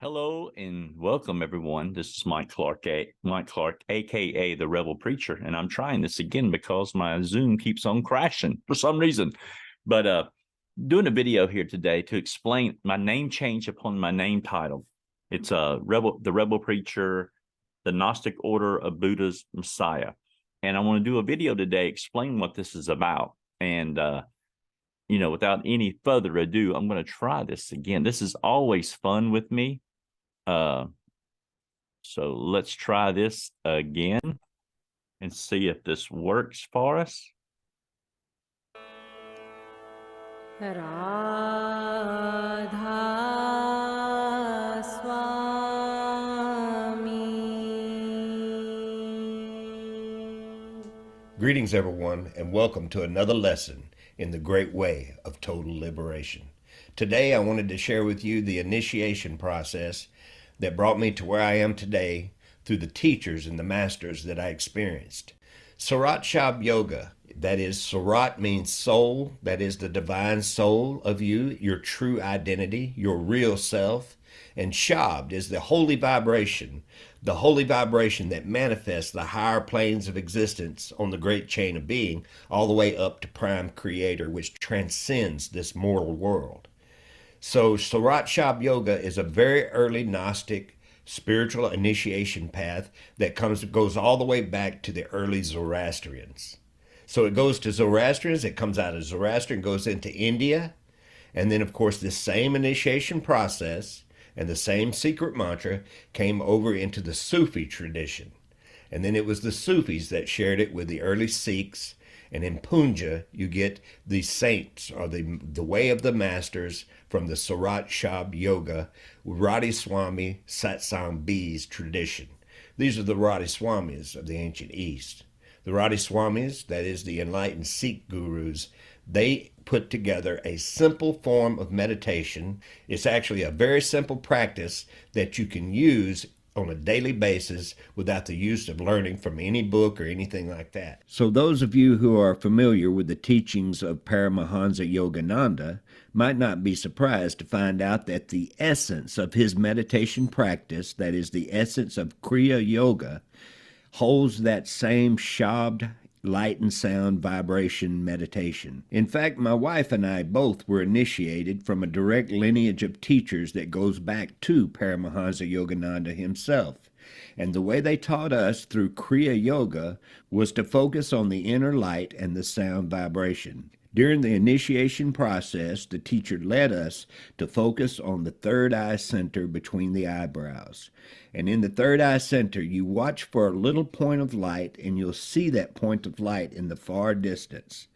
Hello and welcome, everyone. This is Mike Clark, aka the Rebel Preacher, and I'm trying this again because my Zoom keeps on crashing for some reason. But doing a video here today to explain my name change upon my name title. It's the Rebel Preacher, the Gnostic Order of Buddha's Messiah, and I want to do a video today explain what this is about. And without any further ado, I'm going to try this again. This is always fun with me. So let's try this again and see if this works for us. Radha Swami. Greetings, everyone, and welcome to another lesson in the great way of total liberation. Today, I wanted to share with you the initiation process that brought me to where I am today through the teachers and the masters that I experienced. Surat Shab Yoga, that is, Surat means soul, that is the divine soul of you, your true identity, your real self. And Shabd is the holy vibration that manifests the higher planes of existence on the great chain of being, all the way up to Prime Creator, which transcends this mortal world. So Surat Shab Yoga is a very early Gnostic spiritual initiation path that goes all the way back to the early Zoroastrians. So it goes to Zoroastrians, it comes out of Zoroastrian, goes into India, and then of course this same initiation process and the same secret mantra came over into the Sufi tradition. And then it was the Sufis that shared it with the early Sikhs. And in Punja, you get the saints, or the way of the masters from the Surat Shab Yoga, Radha Swami Satsang B's tradition. These are the Radha Swamis of the ancient East. The Radha Swamis, that is the enlightened Sikh gurus, they put together a simple form of meditation. It's actually a very simple practice that you can use on a daily basis without the use of learning from any book or anything like that. So those of you who are familiar with the teachings of Paramahansa Yogananda might not be surprised to find out that the essence of his meditation practice, that is the essence of Kriya Yoga, holds that same Shabd light and sound vibration meditation. In fact, my wife and I both were initiated from a direct lineage of teachers that goes back to Paramahansa Yogananda himself. And the way they taught us through Kriya Yoga was to focus on the inner light and the sound vibration. During the initiation process, the teacher led us to focus on the third eye center between the eyebrows. And in the third eye center, you watch for a little point of light, and you'll see that point of light in the far distance.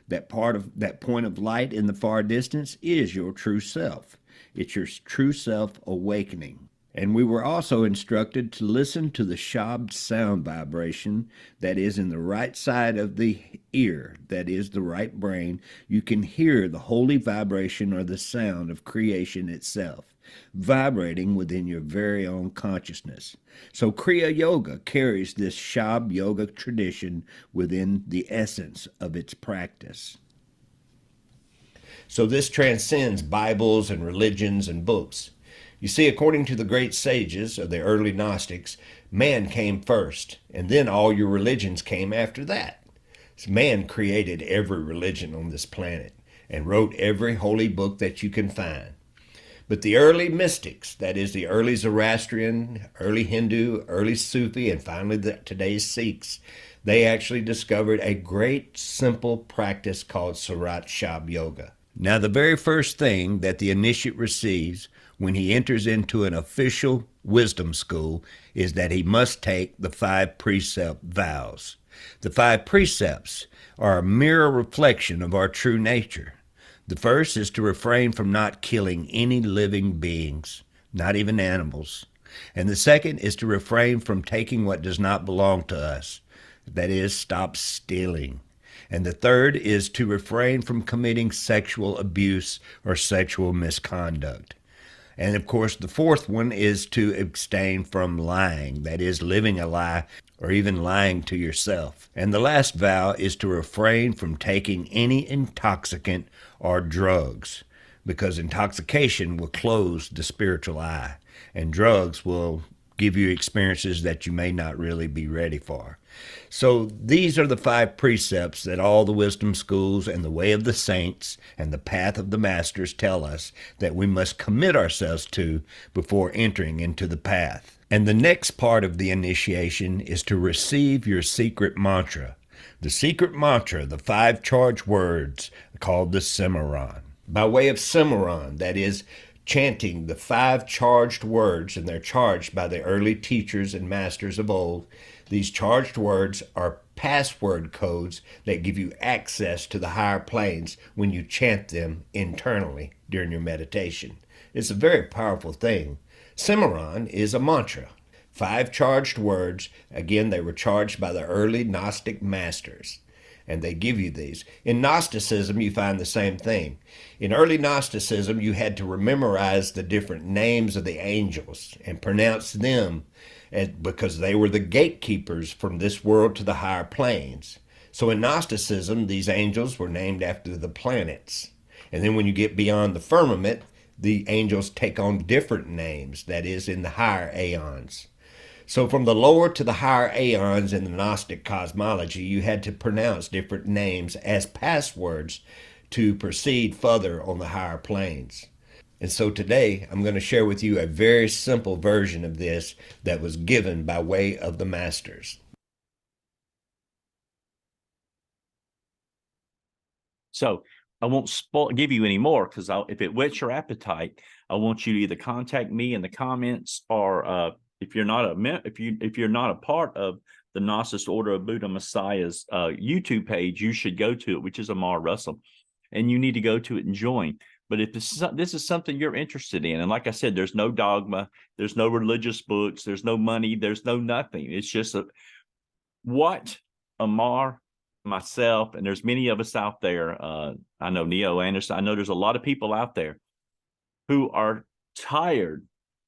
That point of light in the far distance is your true self. It's your true self awakening. And we were also instructed to listen to the Shabd sound vibration that is in the right side of the ear, that is the right brain. You can hear the holy vibration or the sound of creation itself, vibrating within your very own consciousness. So Kriya Yoga carries this Shabd Yoga tradition within the essence of its practice. So this transcends Bibles and religions and books. You see, according to the great sages of the early Gnostics, man came first, and then all your religions came after that. Man created every religion on this planet and wrote every holy book that you can find. But the early mystics, that is the early Zoroastrian, early Hindu, early Sufi, and finally today's Sikhs, they actually discovered a great simple practice called Surat Shab Yoga. Now, the very first thing that the initiate receives when he enters into an official wisdom school is that he must take the 5 precept vows. The 5 precepts are a mirror reflection of our true nature. The first is to refrain from not killing any living beings, not even animals. And the second is to refrain from taking what does not belong to us. That is, stop stealing. And the third is to refrain from committing sexual abuse or sexual misconduct. And of course, the fourth one is to abstain from lying, that is, living a lie or even lying to yourself. And the last vow is to refrain from taking any intoxicant or drugs. because intoxication will close the spiritual eye, and drugs will give you experiences that you may not really be ready for. So these are the 5 precepts that all the wisdom schools and the way of the saints and the path of the masters tell us that we must commit ourselves to before entering into the path. And the next part of the initiation is to receive your secret mantra. The secret mantra, the 5 charged words called the Cimarron. By way of Cimarron, that is, chanting the 5 charged words, and they're charged by the early teachers and masters of old. These charged words are password codes that give you access to the higher planes when you chant them internally during your meditation. It's a very powerful thing. Cimarron is a mantra. 5 charged words. Again, they were charged by the early Gnostic masters, and they give you these. In Gnosticism, you find the same thing. In early Gnosticism, you had to memorize the different names of the angels and pronounce them because they were the gatekeepers from this world to the higher planes. So in Gnosticism, these angels were named after the planets. And then when you get beyond the firmament, the angels take on different names, that is, in the higher aeons. So from the lower to the higher aeons in the Gnostic cosmology, you had to pronounce different names as passwords to proceed further on the higher planes. And so today, I'm going to share with you a very simple version of this that was given by way of the masters. So I won't give you any more, because if it whets your appetite, I want you to either contact me in the comments, or if you're not a part of the Gnostic Order of Buddha Messiah's YouTube page, you should go to it, which is Amar Russell, and you need to go to it and join. But if this is something you're interested in, and like I said, there's no dogma, there's no religious books, there's no money, there's no nothing. It's just what Amar, myself, and there's many of us out there. I know Neo Anderson. I know there's a lot of people out there who are tired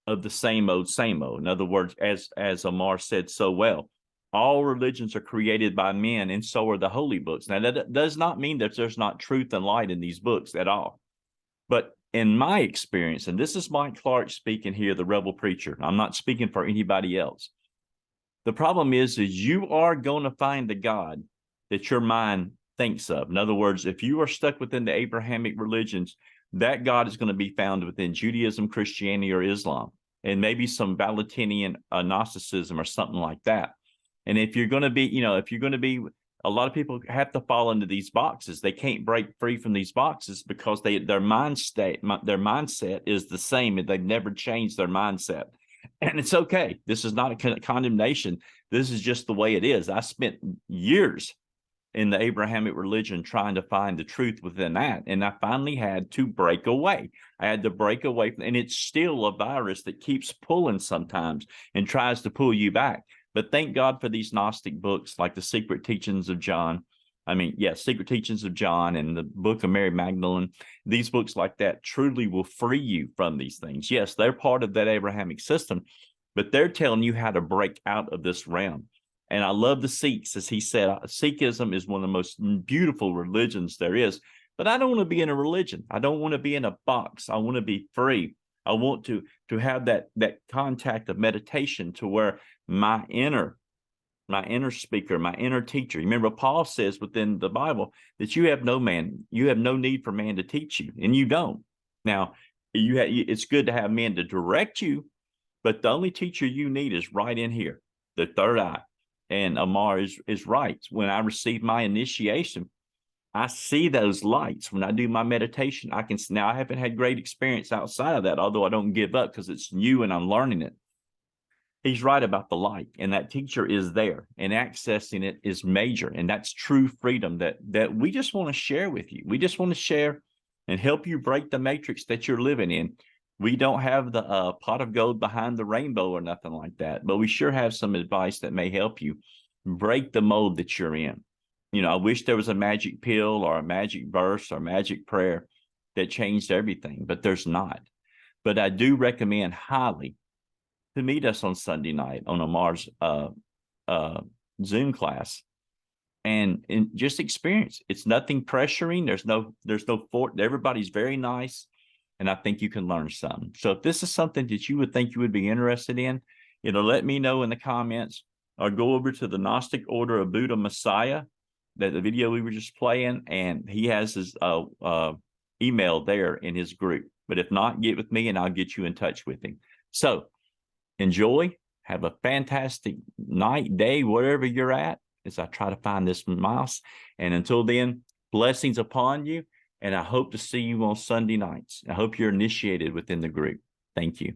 of the same old, same old. In other words, as Amar said so well, all religions are created by men, and so are the holy books. Now, that does not mean that there's not truth and light in these books at all. But in my experience, and this is Mike Clark speaking here, the Rebel Preacher, I'm not speaking for anybody else. The problem is you are going to find the God that your mind thinks of. In other words, if you are stuck within the Abrahamic religions, that God is going to be found within Judaism, Christianity, or Islam, and maybe some Valentinian Gnosticism or something like that. And if you're going to be, a lot of people have to fall into these boxes. They can't break free from these boxes because their mindset is the same, and they've never changed their mindset. And it's okay. This is not a condemnation. This is just the way it is. I spent years in the Abrahamic religion trying to find the truth within that, and I finally had to break away. I had to break away, and it's still a virus that keeps pulling sometimes and tries to pull you back. But thank God for these Gnostic books like the Secret Teachings of John. Secret Teachings of John and the Book of Mary Magdalene. These books like that truly will free you from these things. Yes, they're part of that Abrahamic system, but they're telling you how to break out of this realm. And I love the Sikhs, as he said, Sikhism is one of the most beautiful religions there is. But I don't want to be in a religion. I don't want to be in a box. I want to be free. I want to have that contact of meditation to where my inner speaker, my inner teacher. Remember, Paul says within the Bible that you have no need for man to teach you, and you don't. Now, it's good to have men to direct you, but the only teacher you need is right in here, the third eye. And Amar is right. When I receive my initiation, I see those lights when I do my meditation. I haven't had great experience outside of that, although I don't give up because it's new and I'm learning it. He's right about the light, and that teacher is there, and accessing it is major. And that's true freedom that we just want to share with you. We just want to share and help you break the matrix that you're living in. We don't have the pot of gold behind the rainbow or nothing like that, but we sure have some advice that may help you break the mold that you're in. I wish there was a magic pill or a magic verse or magic prayer that changed everything, but there's not. But I do recommend highly to meet us on Sunday night on Amar's Zoom class and just experience. It's nothing pressuring. There's no fort. Everybody's very nice. and I think you can learn something. So if this is something that you would think you would be interested in, let me know in the comments, or go over to the Gnostic Order of Buddha Messiah, that the video we were just playing, and he has his email there in his group. But if not, get with me and I'll get you in touch with him. So enjoy. Have a fantastic night, day, wherever you're at, as I try to find this mouse. And until then, blessings upon you. And I hope to see you on Sunday nights. I hope you're initiated within the group. Thank you.